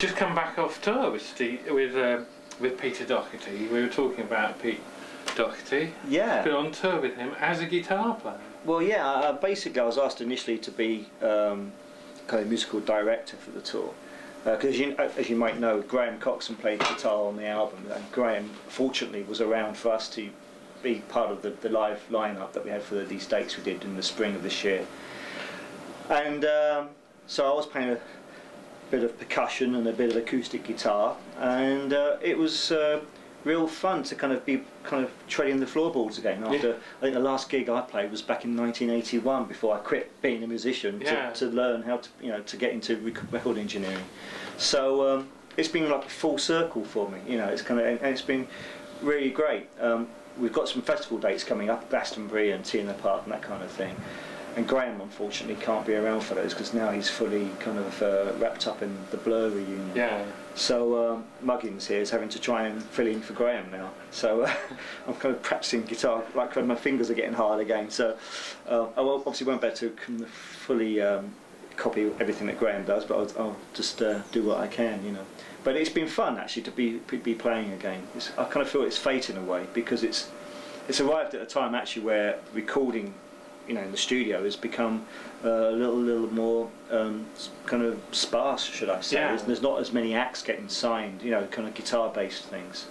just come back off tour with with Peter Doherty. We were talking about Pete Doherty. Yeah. Been on tour with him as a guitar player. Well, yeah. Basically, I was asked initially to be kind of musical director for the tour. Because as you might know, Graham Coxon played guitar on the album, and Graham, fortunately, was around for us to be part of the live lineup that we had for these dates we did in the spring of this year. And so I was playing a bit of percussion and a bit of acoustic guitar, and it was real fun to kind of be treading the floorboards again. After I think the last gig I played was back in 1981, before I quit being a musician to learn how to to get into record engineering. So it's been like a full circle for me. It's and it's been really great. We've got some festival dates coming up, Glastonbury and T in the Park and that kind of thing. And Graham, unfortunately, can't be around for those because now he's fully kind of wrapped up in the Blur reunion. Yeah. So Muggins here is having to try and fill in for Graham now. So I'm kind of practicing guitar, like my fingers are getting hard again. So I obviously won't be able to fully copy everything that Graham does, but I'll just do what I can, But it's been fun actually to be playing again. I kind of feel it's fate in a way, because it's arrived at a time actually where recording in the studio has become a little more kind of sparse, should I say. Yeah. There's not as many acts getting signed, kind of guitar-based things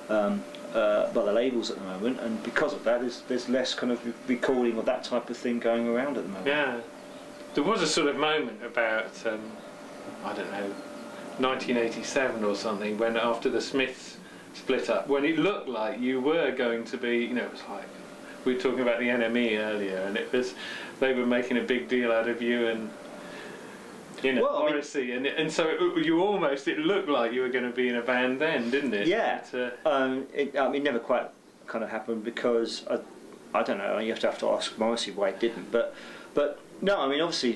by the labels at the moment, and because of that, there's less kind of recording of that type of thing going around at the moment. Yeah. There was a sort of moment about, I don't know, 1987 or something, when after the Smiths split up, when it looked like you were going to be, it was like, we were talking about the NME earlier, and they were making a big deal out of you and Morrissey, and so it looked like you were going to be in a band then, didn't it? Yeah. It never quite kind of happened, because I don't know. You have to ask Morrissey why it didn't. But no, obviously,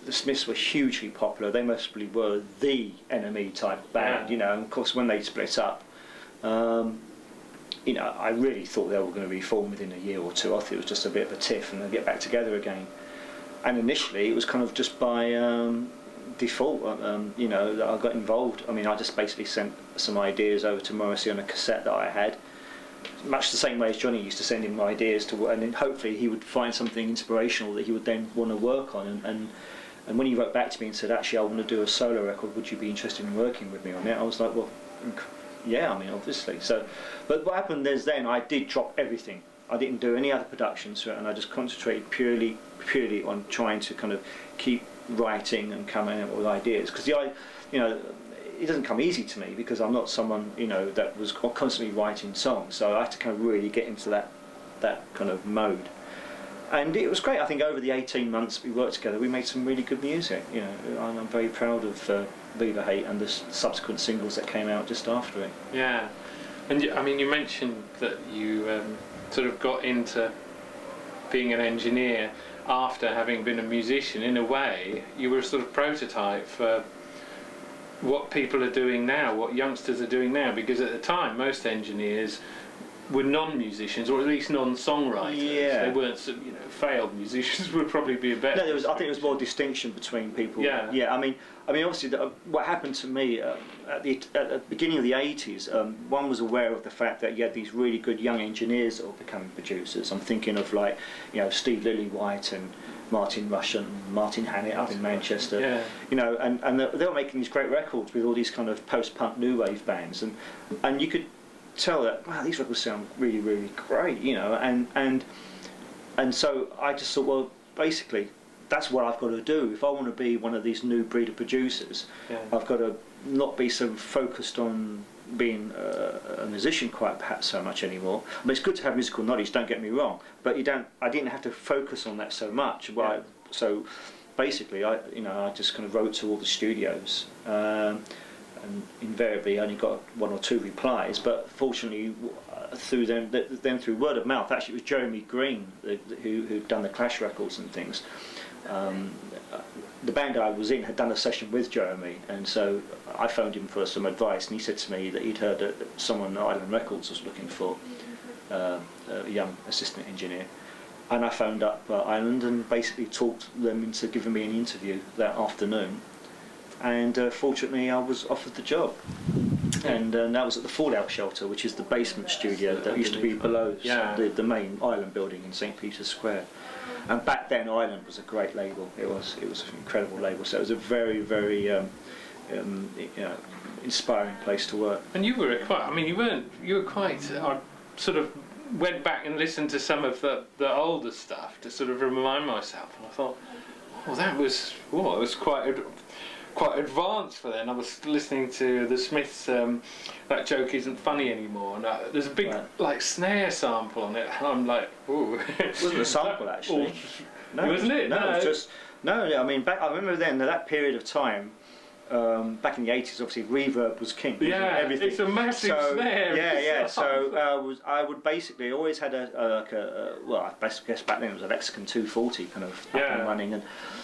the Smiths were hugely popular. They mostly were the NME type band, And of course, when they split up. I really thought they were going to reform within a year or two. I thought it was just a bit of a tiff and they'd get back together again. And initially it was kind of just by default, that I got involved. I just basically sent some ideas over to Morrissey on a cassette that I had, much the same way as Johnny used to send him ideas and then hopefully he would find something inspirational that he would then want to work on. And when he wrote back to me and said, actually, I want to do a solo record, would you be interested in working with me on it? I was like, well, yeah, obviously. So, but what happened is then I did drop everything. I didn't do any other productions, and I just concentrated purely on trying to kind of keep writing and coming up with ideas. Because it doesn't come easy to me, because I'm not someone that was constantly writing songs. So I had to kind of really get into that kind of mode. And it was great. I think over the 18 months we worked together, we made some really good music. And I'm very proud of Viva Hate and the subsequent singles that came out just after it. Yeah, and you mentioned that you sort of got into being an engineer after having been a musician. In a way, you were a sort of prototype for what people are doing now, what youngsters are doing now, because at the time most engineers were non-musicians, or at least non-songwriters. Yeah. They weren't, failed musicians would probably be a better. No, I think there was more distinction between people. Yeah. Yeah. Obviously, what happened to me at the beginning of the 80s, one was aware of the fact that you had these really good young engineers that were becoming producers. I'm thinking of Steve Lillywhite and Martin Rush and Martin Hannett up in Manchester. Yeah. And they were making these great records with all these kind of post-punk new wave bands, and you could tell that, wow, these records sound really, really great, and so I just thought, well, basically that's what I've got to do if I want to be one of these new breed of producers. I've got to not be so focused on being a musician quite perhaps so much anymore. It's good to have musical knowledge, don't get me wrong, but I didn't have to focus on that so much. So basically I just kind of wrote to all the studios, and invariably only got one or two replies, but fortunately through through word of mouth, actually it was Jeremy Green who'd done the Clash records and things. The band I was in had done a session with Jeremy, and so I phoned him for some advice, and he said to me that he'd heard that someone at Island Records was looking for a young assistant engineer, and I phoned up Island and basically talked them into giving me an interview that afternoon. and fortunately I was offered the job. And that was at the Fallout Shelter, which is the basement studio that used to be below the main Island building in St. Peter's Square. And back then, Island was a great label. It was an incredible label. So it was a very, very inspiring place to work. And you were quite. I mean, you were quite. I sort of went back and listened to some of the older stuff to sort of remind myself, and I thought, oh, it was quite advanced for then. I was listening to the Smiths, That Joke Isn't Funny Anymore, and there's a big like snare sample on it, and I'm like, ooh. It wasn't a sample actually. No, wasn't it? No, it was just no. I mean, I remember then that period of time. Back in the 80s, obviously, reverb was king. Yeah, everything. It's a massive snare. Yeah. So I would basically always had I guess back then it was a Lexicon 240 kind of up and running,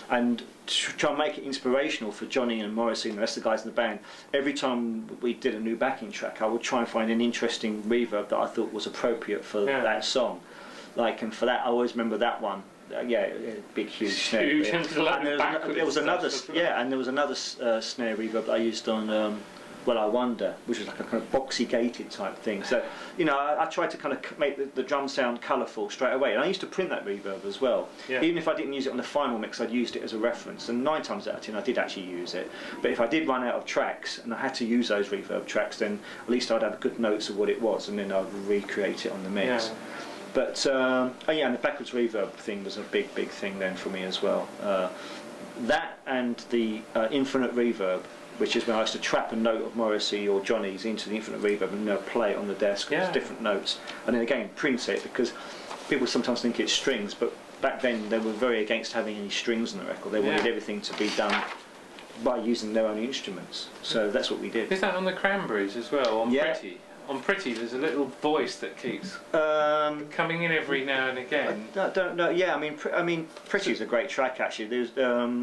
and to try and make it inspirational for Johnny and Morrissey and the rest of the guys in the band. Every time we did a new backing track, I would try and find an interesting reverb that I thought was appropriate for that song. And for that, I always remember that one. Big, huge snare. And there was another snare reverb that I used on Well I Wonder, which was like a kind of boxy gated type thing. So, I tried to kind of make the drum sound colourful straight away. And I used to print that reverb as well. Yeah. Even if I didn't use it on the final mix, I'd used it as a reference. And 9 times out of 10, I did actually use it. But if I did run out of tracks and I had to use those reverb tracks, then at least I'd have good notes of what it was, and then I'd recreate it on the mix. Yeah. But and the backwards reverb thing was a big thing then for me as well. That and the infinite reverb, which is when I used to trap a note of Morrissey or Johnny's into the infinite reverb and play it on the desk with different notes, and then again print it, because people sometimes think it's strings, but back then they were very against having any strings on the record. They wanted everything to be done by using their own instruments. So that's what we did. Is that on the Cranberries as well? On Pretty? On Pretty, there's a little voice that keeps coming in every now and again. I don't know. Yeah, I mean, Pretty is a great track actually. There's, I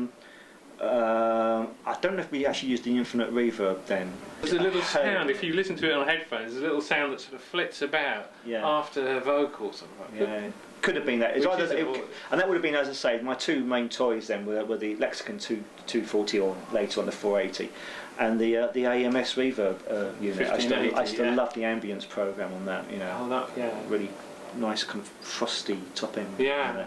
don't know if we actually used the infinite reverb then. There's a little sound. If you listen to it on headphones, there's a little sound that sort of flits about after her vocals. Could have been that. And that would have been, as I say, my two main toys then were the Lexicon 240 or later on the 480. And the AMS reverb unit. I still love the ambience program on that. Really nice, kind of frosty top end. Yeah.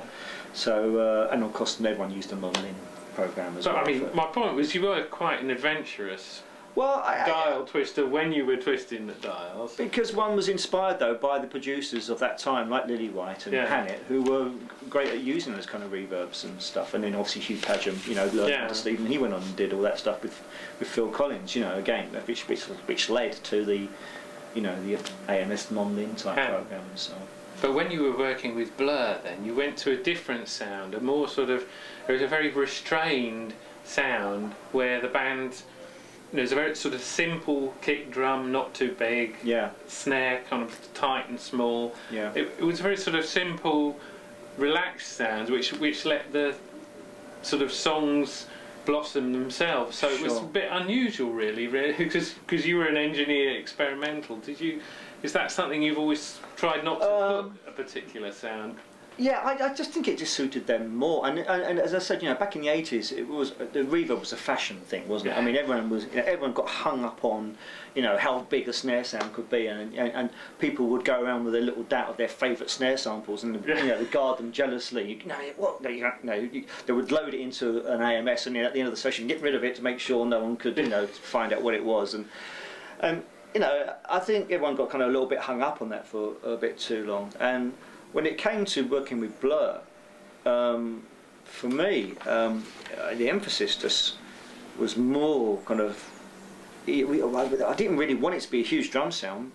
So and of course everyone used the Monlin program as well. I mean, my point was you were quite an adventurous. Dial twister when you were twisting the dials. Because one was inspired though by the producers of that time, like Lillywhite and Hannett, who were great at using those kind of reverbs and stuff. And then obviously Hugh Padgham, learned under Stephen. He went on and did all that stuff with Phil Collins, again, which led to the AMS Monlin type program and so on. But when you were working with Blur, then you went to a different sound, a more sort of, it was a very restrained sound where the band. There's a very sort of simple kick drum, not too big. Yeah. Snare kind of tight and small. Yeah. It was very sort of simple, relaxed sounds, which let the sort of songs blossom themselves. So it was a bit unusual, really, because you were an engineer, experimental. Is that something you've always tried not to put a particular sound? Yeah, I just think it just suited them more. And as I said, back in the 80s, it was the reverb was a fashion thing, wasn't it? I mean, everyone got hung up on, how big a snare sound could be, and people would go around with a little doubt of their favourite snare samples and regard them jealously. They would load it into an AMS, and at the end of the session, get rid of it to make sure no one could find out what it was. And I think everyone got kind of a little bit hung up on that for a bit too long. And when it came to working with Blur, for me, the emphasis just was more kind of. I didn't really want it to be a huge drum sound.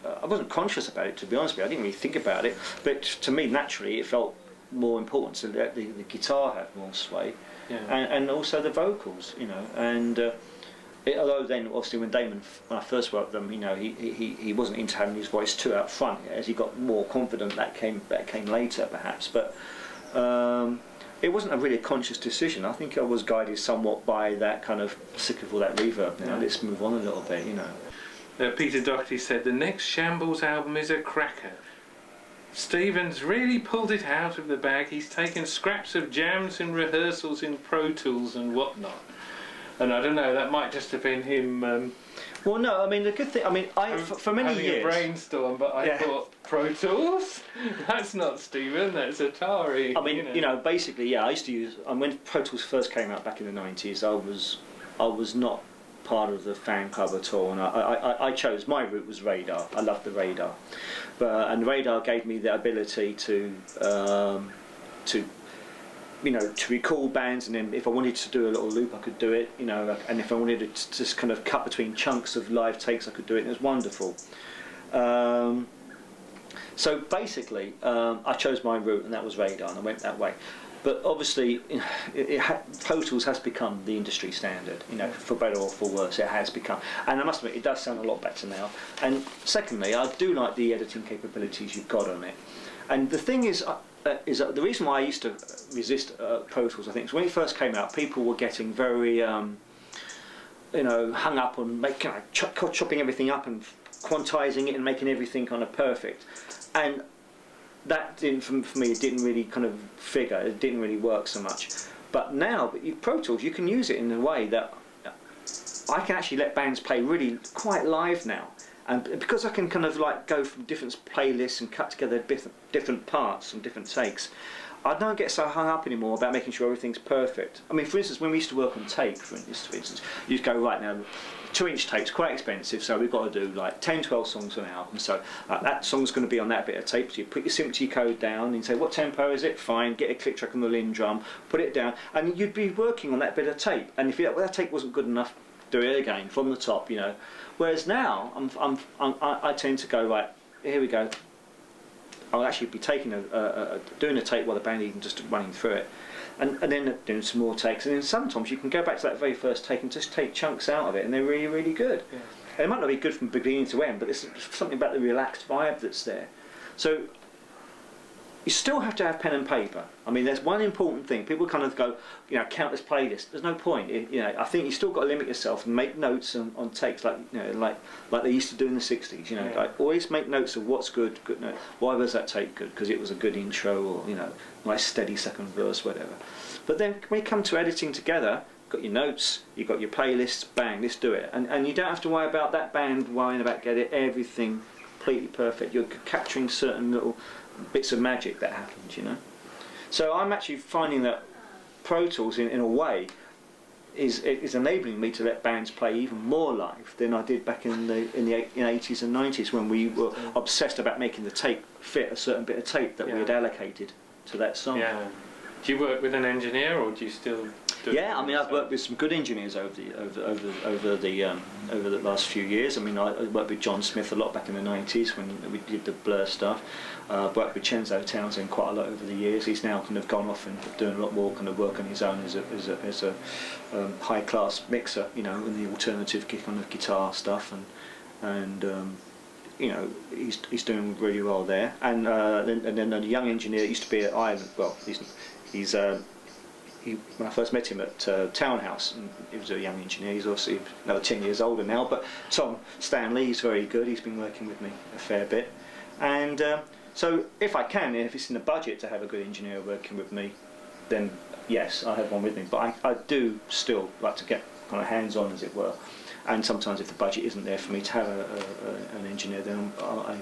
I wasn't conscious about it, to be honest with you. I didn't really think about it. But to me, naturally, it felt more important. So that the guitar had more sway, and also the vocals, and. Although then, obviously, when I first worked with them, he wasn't into having his voice too out front. As he got more confident, that came later, perhaps. But it wasn't a really conscious decision. I think I was guided somewhat by that kind of sick of all that reverb. Let's move on a little bit, Peter Doherty said the next Shambles album is a cracker. Stephen's really pulled it out of the bag. He's taken scraps of jams and rehearsals in Pro Tools and whatnot. And I don't know, that might just have been him. Well, no, I mean the good thing. I mean, for many having years a brainstorm, but I thought Pro Tools. That's not Stephen. That's Atari. I mean, basically, yeah. I used to use. And when Pro Tools first came out back in the '90s, I was not part of the fan club at all, and I chose my route was Radar. I loved the Radar, and Radar gave me the ability to to recall bands, and then if I wanted to do a little loop I could do it, and if I wanted to just kind of cut between chunks of live takes I could do it, and it was wonderful. So basically I chose my route, and that was Radar, and I went that way. But obviously Pro Tools has become the industry standard, for better or for worse it has become, and I must admit it does sound a lot better now. And secondly, I do like the editing capabilities you've got on it. And the thing is that the reason why I used to resist Pro Tools, I think, is when it first came out, people were getting very, hung up on chopping everything up and quantizing it and making everything kind of perfect. And that didn't, for me, it didn't really kind of figure. It didn't really work so much. But now, Pro Tools, you can use it in a way that I can actually let bands play really quite live now. And because I can kind of like go from different playlists and cut together different parts and different takes, I don't get so hung up anymore about making sure everything's perfect. I mean, for instance, when we used to work on tape, for instance, you'd go, right now, 2-inch tape's quite expensive, so we've got to do like 10, 12 songs on an album. So that song's going to be on that bit of tape. So you put your SMPTE code down and you say, what tempo is it? Fine. Get a click track on the LinnDrum, put it down, and you'd be working on that bit of tape. And if that tape wasn't good enough, do it again from the top, Whereas now, I tend to go, right, here we go. I'll actually be taking doing a tape while the band even just running through it, and then doing some more takes. And then sometimes you can go back to that very first take and just take chunks out of it, and they're really, really good. Yeah. And it might not be good from beginning to end, but there's something about the relaxed vibe that's there. So you still have to have pen and paper. I mean, there's one important thing. People kind of go, count this playlist. There's no point. I think you still got to limit yourself and make notes on takes, like they used to do in the '60s. Like always make notes of what's good. Why was that take good? Because it was a good intro, or nice steady second verse, whatever. But then when you come to editing together, you've got your notes, you've got your playlists. Bang, let's do it. And you don't have to worry about that band worrying about getting everything completely perfect. You're capturing certain little bits of magic that happens, So I'm actually finding that Pro Tools, in a way, is enabling me to let bands play even more live than I did back in the 80s and 90s, when we were obsessed about making the tape fit a certain bit of tape that we had allocated to that song. Yeah. Do you work with an engineer, or do you still do it? Yeah, I mean, I've worked with some good engineers over the last few years. I mean, I worked with John Smith a lot back in the 90s when we did the Blur stuff. Worked with Chenzo Townsend quite a lot over the years. He's now kind of gone off and doing a lot more kind of work on his own as a high class mixer, in the alternative kind of guitar stuff, and he's doing really well there. And then a young engineer that used to be at Ireland. Well, when I first met him at Townhouse, and he was a young engineer. He's obviously another 10 years older now, but Tom Stanley, he's very good. He's been working with me a fair bit, and so if it's in the budget to have a good engineer working with me, then yes, I have one with me. But I do still like to get kind of hands-on, as it were, and sometimes if the budget isn't there for me to have an engineer, then I'm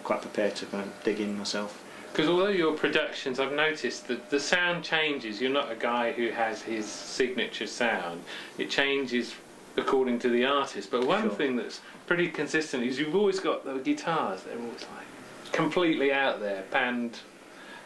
quite prepared to kind of dig in myself. Because although your productions, I've noticed that the sound changes. You're not a guy who has his signature sound. It changes according to the artist. But one thing that's pretty consistent is you've always got the guitars. They're always like completely out there, panned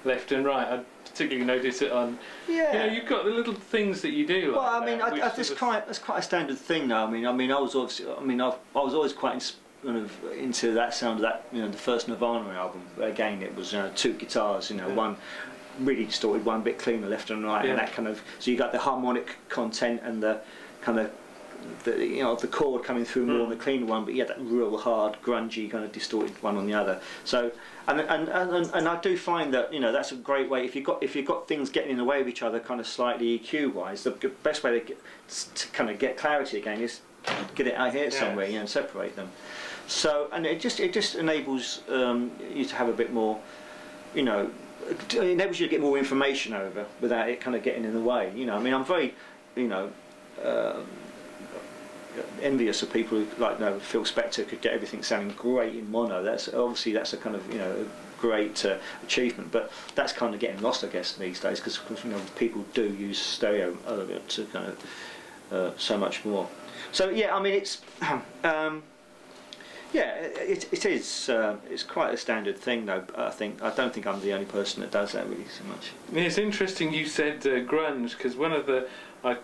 left and right. I particularly notice it on. Yeah. You've got the little things that you do. Well, I mean, that's quite a standard thing now. I mean, I was always quite kind of into that sound of that, the first Nirvana album. Again, it was 2 guitars, one really distorted, one bit cleaner left and right, and that kind of, so you got the harmonic content and the kind of the chord coming through more on the cleaner one, but you had that real hard, grungy kind of distorted one on the other. So and I do find that that's a great way if you've got things getting in the way of each other, kind of slightly EQ wise. The best way to kind of get clarity again is get it out here somewhere, and separate them. So, and it just enables you to have a bit more, it enables you to get more information over without it kind of getting in the way. I mean, I'm very, envious of people who, like, Phil Spector could get everything sounding great in mono. That's a kind of, a great achievement, but that's kind of getting lost, I guess, these days, because people do use stereo to kind of so much more. So yeah, I mean, it's it is. It's quite a standard thing, though. I don't think I'm the only person that does that really so much. It's interesting you said grunge, because I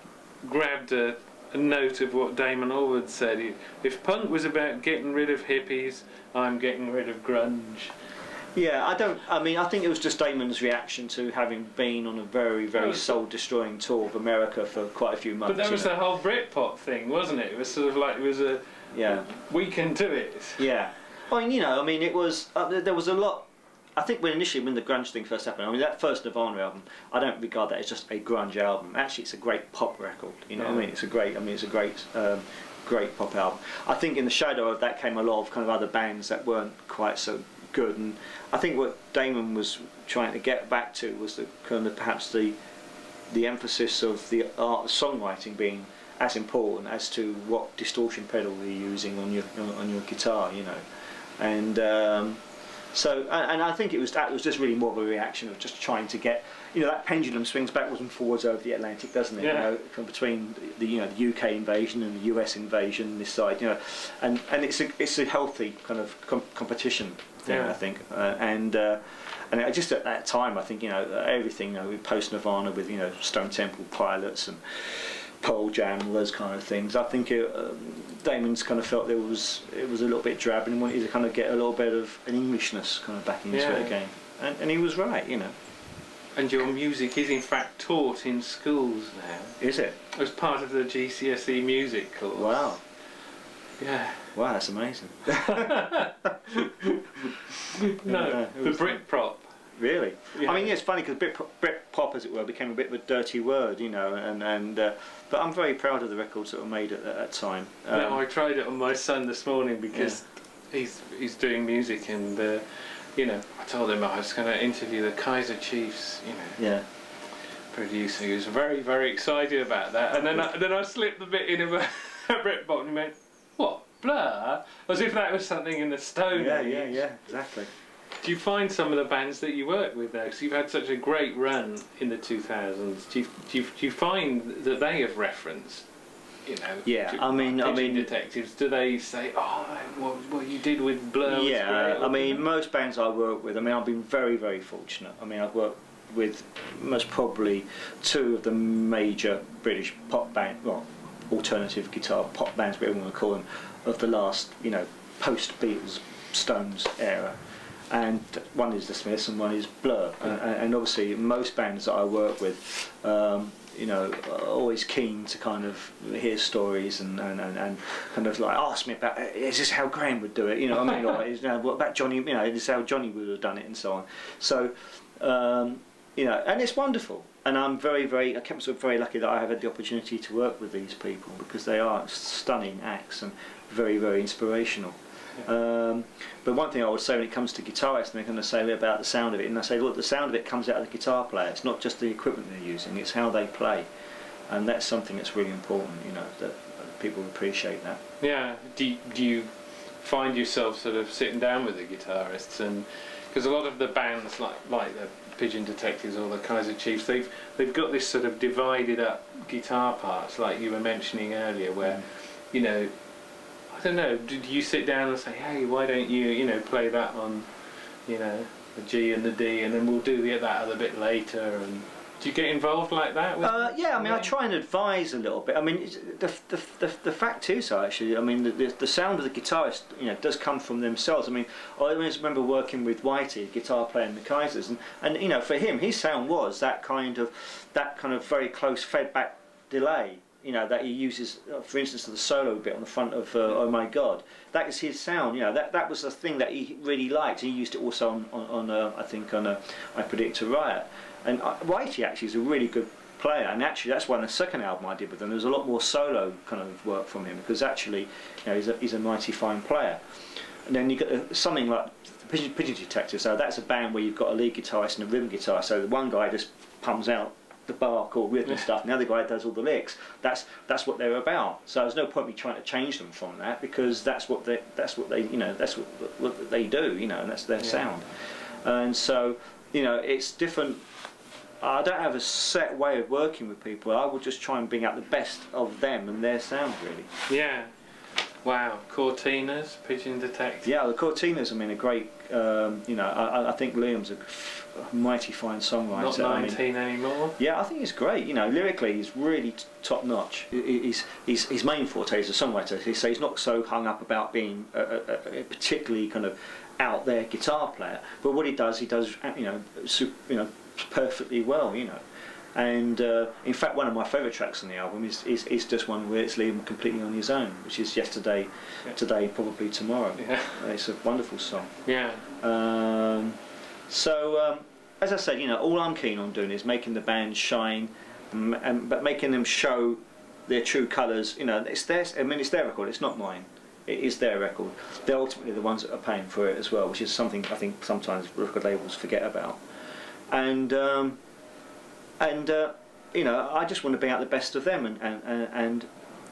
grabbed a note of what Damon Allwood said. If punk was about getting rid of hippies, I'm getting rid of grunge. Yeah, I think it was just Damon's reaction to having been on a very, very soul-destroying tour of America for quite a few months. But that was the whole Britpop thing, wasn't it? It was sort of like, we can do it. Yeah. It was, there was a lot. I think when the grunge thing first happened, that first Nirvana album, I don't regard that as just a grunge album. Actually, it's a great pop record. It's a great pop album. I think in the shadow of that came a lot of kind of other bands that weren't quite so good, and I think what Damon was trying to get back to was the kind of perhaps the emphasis of the art of songwriting being as important as to what distortion pedal you're using on your guitar, and I think that was just really more of a reaction of just trying to get, that pendulum swings backwards and forwards over the Atlantic, doesn't it? Yeah. From between the UK invasion and the US invasion this side, and it's a healthy kind of competition thing, I think, and just at that time, I think everything, with post Nirvana, with Stone Temple Pilots and Pearl Jam, all those kind of things. I think Damon's kind of felt it was a little bit drab and wanted to kind of get a little bit of an Englishness kind of back into it again, and he was right, And your music is in fact taught in schools now. Is it? As part of the GCSE music course. Wow. Yeah. Wow, that's amazing. No, the Britpop. Really? Yeah. It's funny because Britpop, as it were, became a bit of a dirty word, but I'm very proud of the records that were made at that time. No, I tried it on my son this morning because he's doing music, and I told him I was going to interview the Kaiser Chiefs, producer. He was very, very excited about that, and then I slipped the bit in about Britpop, and he went, "What, Blur?" As if that was something in the Stone Age. Yeah, exactly. Do you find some of the bands that you work with now, because you've had such a great run in the 2000s, do you find that they have referenced, Pigeon Detectives? Do they say, what you did with Blur was great? Most bands I work with, I've been very, very fortunate. I've worked with most probably two of the major British pop band, alternative guitar pop bands, whatever you want to call them, of the last, post-Beatles, Stones era. And one is the Smiths and one is Blur, and obviously most bands that I work with, are always keen to kind of hear stories and kind of like ask me about, is this how Graham would do it? Or what about Johnny? This is how Johnny would have done it, and so on. So, and it's wonderful, and I'm very, very, I kept myself very lucky that I have had the opportunity to work with these people, because they are stunning acts and very, very inspirational. But one thing I would say when it comes to guitarists, and they're going to say about the sound of it, and I say, look, the sound of it comes out of the guitar player. It's not just the equipment they're using; it's how they play, and that's something that's really important. That people appreciate that. Yeah. Do you find yourself sort of sitting down with the guitarists, and because a lot of the bands like the Pigeon Detectives or the Kaiser Chiefs, they've got this sort of divided up guitar parts, like you were mentioning earlier, where I don't know, did you sit down and say, hey, why don't you, play that on, the G and the D, and then we'll do that other bit later, and do you get involved like that? I try and advise a little bit. The fact is, actually, the sound of the guitarist, does come from themselves. I always remember working with Whitey, a guitar player in the Kaisers, and for him, his sound was that kind of very close fed-back delay. That he uses, for instance, the solo bit on the front of Oh My God. That is his sound. That was the thing that he really liked. He used it also on I think on I Predict a Riot. And Whitey actually is a really good player, and actually that's why in the second album I did with them there was a lot more solo kind of work from him, because actually he's a mighty fine player. And then you get something like Pigeon Detective. So that's a band where you've got a lead guitarist and a rhythm guitar. So the one guy just pumps out the bar chord rhythm and stuff, and the other guy does all the licks. That's what they're about. So there's no point me trying to change them from that, because that's what they what they do, you know, and that's their sound. And so, you know, it's different. I don't have a set way of working with people. I will just try and bring out the best of them and their sound, really. Yeah. Wow. Cortinas, Pigeon Detective. Yeah, the Cortinas, I mean, are great. You know, I think Liam's a mighty fine songwriter. Not 19 anymore. Yeah, I think he's great. You know, lyrically, he's really top notch. His main forte is a songwriter. So he's not so hung up about being a particularly kind of out there guitar player. But what he does, perfectly well. You know. And in fact, one of my favourite tracks on the album is just one where it's Liam completely on his own, which is Yesterday, Today, Probably Tomorrow. Yeah. It's a wonderful song. Yeah. As I said, you know, all I'm keen on doing is making the band shine, but making them show their true colours. You know, it's theirs. I mean, it's their record. It's not mine. It is their record. They're ultimately the ones that are paying for it as well, which is something I think sometimes record labels forget about. And you know, I just want to bring out the best of them, and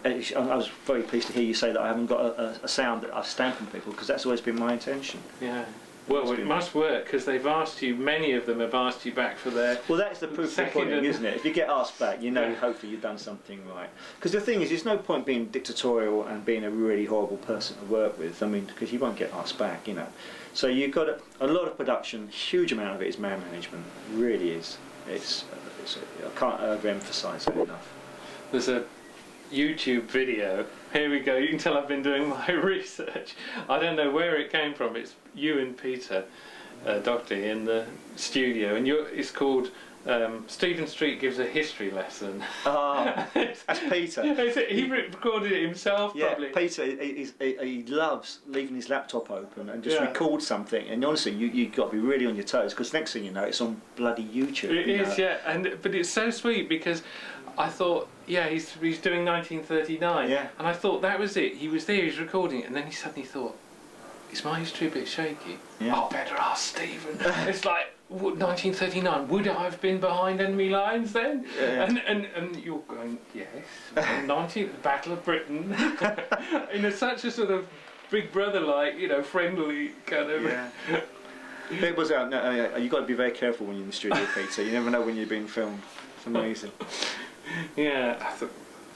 I was very pleased to hear you say that I haven't got a sound that I stamp on people, because that's always been my intention. Yeah. Well, it must work, because they've asked you. Many of them have asked you back for their. Well, that's the proof of the pudding, isn't it? If you get asked back, you know, hopefully you've done something right. Because the thing is, there's no point being dictatorial and being a really horrible person to work with. I mean, because you won't get asked back, you know. So you've got a lot of production. Huge amount of it is man management. It really is. I can't overemphasise it enough. There's a YouTube video. Here we go. You can tell I've been doing my research. I don't know where it came from. It's you and Peter Doherty in the studio, and it's called Stephen Street Gives a History Lesson. Oh, that's Peter. He recorded it himself, probably. Yeah, Peter, he loves leaving his laptop open and just record something. And honestly, you've got to be really on your toes, because next thing you know, it's on bloody YouTube. It is, yeah. But it's so sweet, because I thought, he's doing 1939. Yeah. And I thought that was it. He was there, he was recording it, and then he suddenly thought, is my history a bit shaky? Yeah. I'll better ask Stephen. It's like, 1939, would I have been behind enemy lines then? Yeah. And you're going, yes. 19th Battle of Britain. In such a sort of Big Brother-like, you know, friendly kind of... Yeah. It was you've got to be very careful when you're in the studio, Peter. You never know when you're being filmed. It's amazing. Yeah,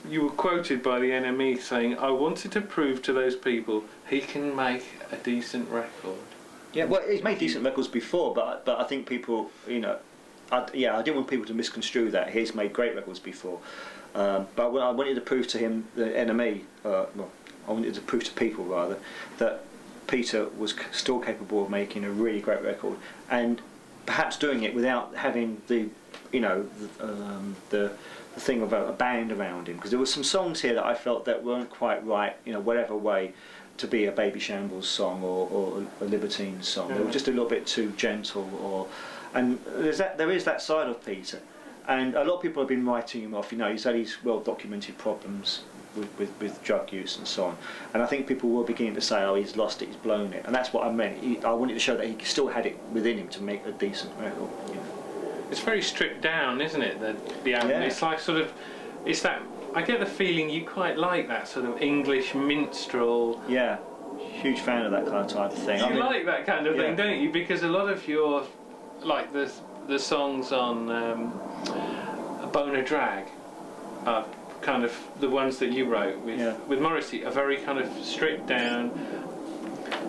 you were quoted by the NME saying, I wanted to prove to those people he can make a decent record. Yeah, well, he's made decent records before, but I think people, you know, I didn't want people to misconstrue that. He's made great records before, but I wanted to prove to him, the NME, I wanted to prove to people rather, that Peter was still capable of making a really great record, and perhaps doing it without having the, you know, the thing of a band around him, because there were some songs here that I felt that weren't quite right, you know, whatever way, to be a Baby Shambles song or a Libertines song. They were just a little bit too gentle, and there is that side of Peter, and a lot of people have been writing him off. You know, he's had his well documented problems with drug use and so on, and I think people were beginning to say, oh, he's lost it, he's blown it, and that's what I meant. I wanted to show that he still had it within him to make a decent record. You know. It's very stripped down, isn't it? The album. Yeah. It's like sort of, it's that. I get the feeling you quite like that sort of English minstrel. Yeah, huge fan of that kind of type of thing. You like that kind of thing, don't you? Because a lot of your, like the songs on Boner Drag, are kind of the ones that you wrote with Morrissey are very kind of stripped down.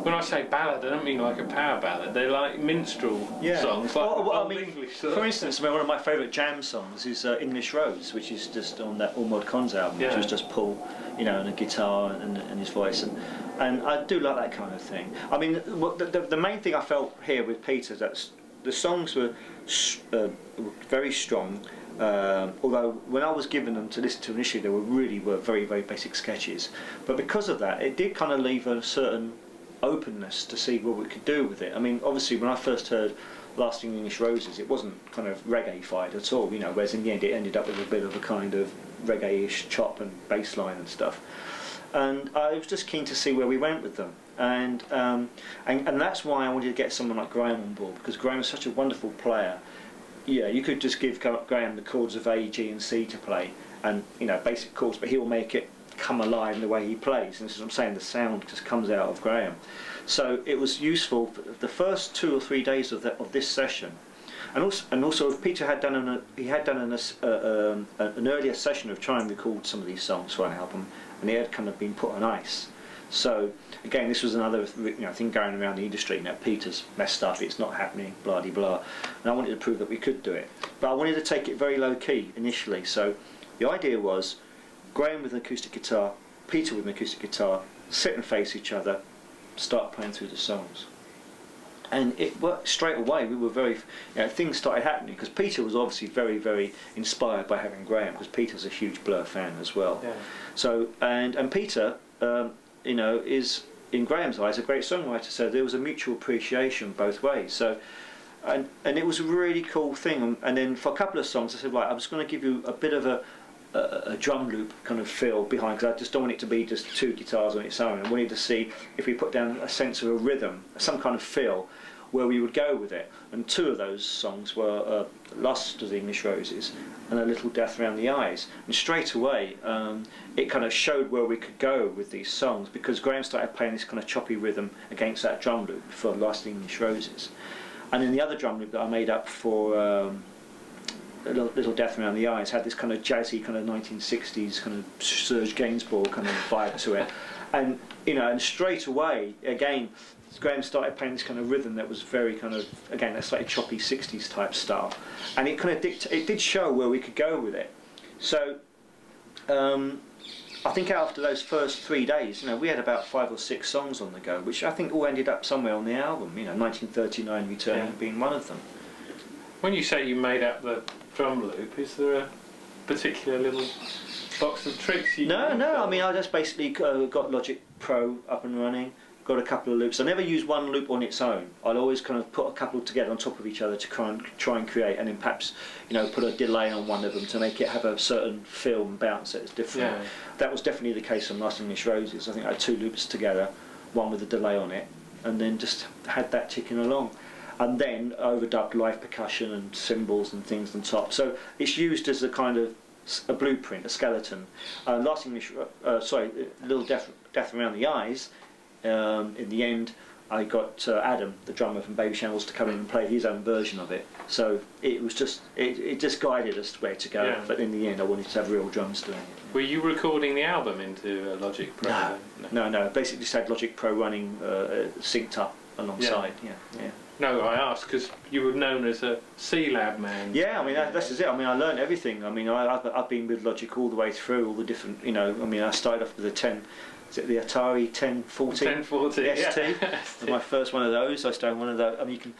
When I say ballad, I don't mean like a power ballad. They're like minstrel songs, like old English songs. For instance, one of my favourite Jam songs is English Rose, which is just on that All Mod Cons album, which was just Paul, you know, and a guitar and his voice, and I do like that kind of thing. I mean, the main thing I felt here with Peter, that the songs were very strong. Although when I was given them to listen to initially, they were very, very basic sketches. But because of that, it did kind of leave a certain openness to see what we could do with it. I mean, obviously, when I first heard Lasting English Roses, it wasn't kind of reggae-fied at all, you know, whereas in the end it ended up with a bit of a kind of reggae-ish chop and bass line and stuff. And I was just keen to see where we went with them. And that's why I wanted to get someone like Graham on board, because Graham is such a wonderful player. Yeah, you could just give Graham the chords of A, G, and C to play, and basic chords, but he'll make it come alive in the way he plays. And this is what I'm saying. The sound just comes out of Graham. So it was useful for the first 2 or 3 days of this session, and also Peter had done an earlier session of trying to record some of these songs for an album, and they had kind of been put on ice. So again, this was another thing going around the industry. Peter's messed up, it's not happening, blah de blah. And I wanted to prove that we could do it, but I wanted to take it very low key initially. So the idea was Graham with an acoustic guitar, Peter with an acoustic guitar, sit and face each other, start playing through the songs. And it worked straight away. We were very, things started happening because Peter was obviously very, very inspired by having Graham, because Peter's a huge Blur fan as well. Yeah. So and Peter, is in Graham's eyes a great songwriter. So there was a mutual appreciation both ways. So and it was a really cool thing. And then for a couple of songs, I said, right, I'm just going to give you a bit of a drum loop kind of feel behind, because I just don't want it to be just 2 guitars on its own. I wanted to see if we put down a sense of a rhythm, some kind of feel, where we would go with it. And 2 of those songs were Lust of the English Roses and A Little Death Around the Eyes. And straight away it kind of showed where we could go with these songs, because Graham started playing this kind of choppy rhythm against that drum loop for Lust of the English Roses. And then the other drum loop that I made up for A Little Death Around the Eyes had this kind of jazzy kind of 1960s kind of Serge Gainsbourg kind of vibe to it. And and straight away again Graham started playing this kind of rhythm that was very kind of, again, that slightly choppy 60s type style, and it kind of it did show where we could go with it. So I think after those first 3 days, we had about 5 or 6 songs on the go, which I think all ended up somewhere on the album. 1939 Returning being one of them. When you say you made up the drum loop, is there a particular little box of tricks you No, used? I mean, I just basically got Logic Pro up and running, got a couple of loops. I never use one loop on its own. I'll always kind of put a couple together on top of each other to try and create, and then perhaps put a delay on one of them to make it have a certain feel and bounce that's different. Yeah. That was definitely the case on Last English Roses. I think I had 2 loops together, one with a delay on it, and then just had that ticking along. And then overdubbed live percussion and cymbals and things on top. So it's used as a kind of a blueprint, a skeleton. Last English, Little Death Around the Eyes. In the end, I got Adam, the drummer from Baby Shambles, to come in and play his own version of it. So it was just it just guided us where to go. Yeah. But in the end, I wanted to have real drums doing it. Were you recording the album into Logic Pro? No. Basically, just had Logic Pro running synced up alongside. Yeah. No, I asked because you were known as a C-Lab man. Yeah, I mean that's just it. I mean I learned everything. I mean I've been with Logic all the way through, all the different. I mean I started off with the the Atari 1040? 1040 ST. Yeah. My first one of those. I started one of those. I mean you can,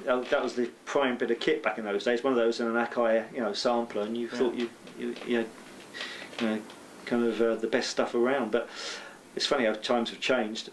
that was the prime bit of kit back in those days. One of those and an Akai sampler, and you thought you kind of the best stuff around. But it's funny how times have changed.